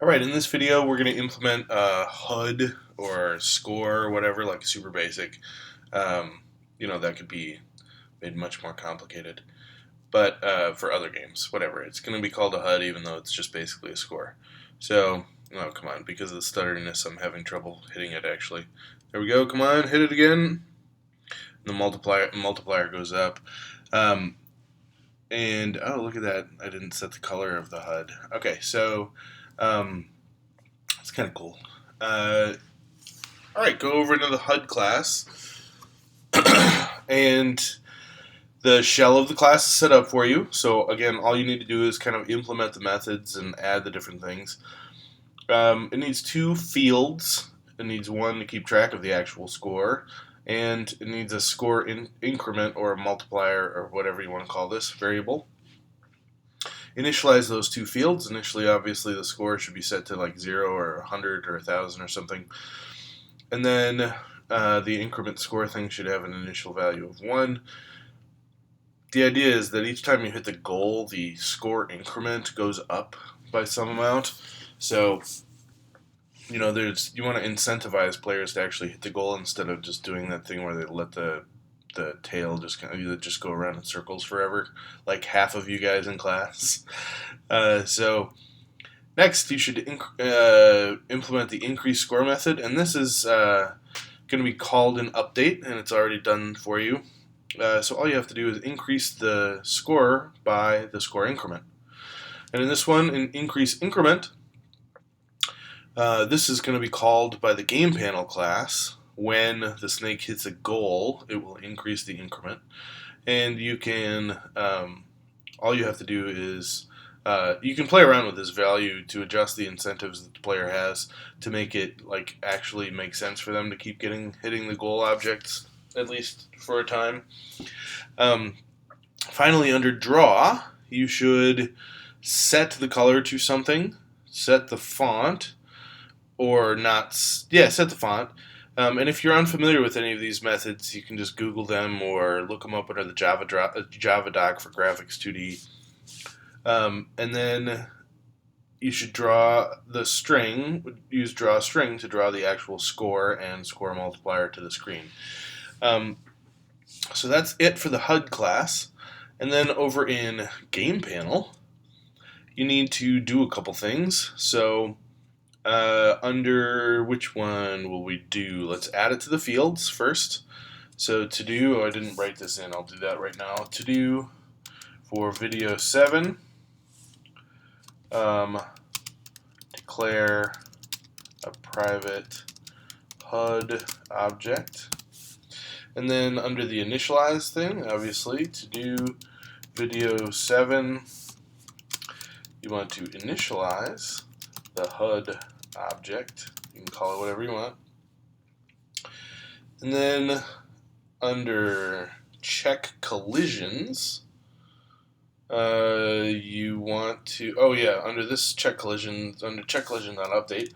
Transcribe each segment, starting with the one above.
Alright, in this video we're going to implement a HUD or score or whatever, like super basic. Um, that could be made much more complicated. But for other games, whatever. It's going to be called a HUD even though it's just basically a score. So, oh, come on, because of the stutteriness I'm having trouble hitting it actually. There we go, come on, hit it again. The multiplier goes up. Um, and, oh, look at that. I didn't set the color of the HUD. Okay, so... Um, It's kind of cool. All right, go over into the HUD class, and the shell of the class is set up for you. So again, all you need to do is kind of implement the methods and add the different things. It needs two fields. It needs one to keep track of the actual score, and it needs a score increment or a multiplier or whatever you want to call this variable. Initialize those two fields. Initially, obviously, the score should be set to like 0 or 100 or 1,000 or something. And then the increment score thing should have an initial value of 1. The idea is that each time you hit the goal, the score increment goes up by some amount. So, you want to incentivize players to actually hit the goal instead of just doing that thing where they let the tail just go around in circles forever, like half of you guys in class. So next, you should implement the increase score method, and this is going to be called an update, and it's already done for you. So all you have to do is increase the score by the score increment. And in this one, an increase increment, this is going to be called by the game panel class. When the snake hits a goal, it will increase the increment. And you can, all you have to do is, you can play around with this value to adjust the incentives that the player has to make it actually make sense for them to keep hitting the goal objects, at least for a time. Finally, under draw, you should set the color to something, set the font, or not, set the font. And if you're unfamiliar with any of these methods, you can just Google them or look them up under the Java doc for Graphics 2D. And then you should draw the string, use draw string to draw the actual score and score multiplier to the screen. So that's it for the HUD class. And then over in Game Panel, you need to do a couple things. So under which one will we do? Let's add it to the fields first. So to do, I didn't write this in, I'll do that right now. To do for video 7, declare a private HUD object. And then under the initialize thing, obviously, to do video 7, you want to initialize the HUD object. You can call it whatever you want. And then under check collisions, you want to, under this check collisions, under check collision.update,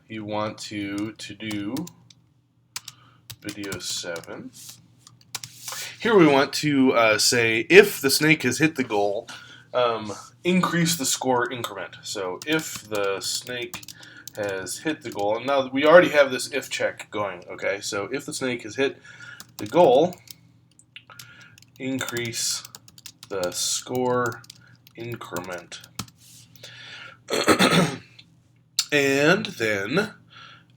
you want to do video 7. Here we want to say if the snake has hit the goal, increase the score increment. So if the snake has hit the goal, and now we already have this if check going, okay? So if the snake has hit the goal, increase the score increment. And then,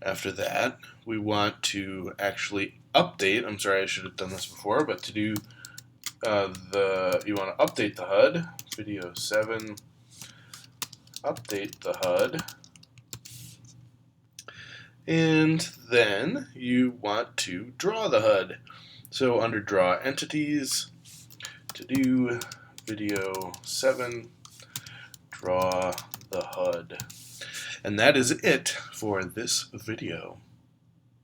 after that, we want to actually update. I'm sorry, I should have done this before, but to do you want to update the HUD, video 7, update the HUD, and then you want to draw the HUD. So under draw entities, to do video 7, draw the HUD. And that is it for this video.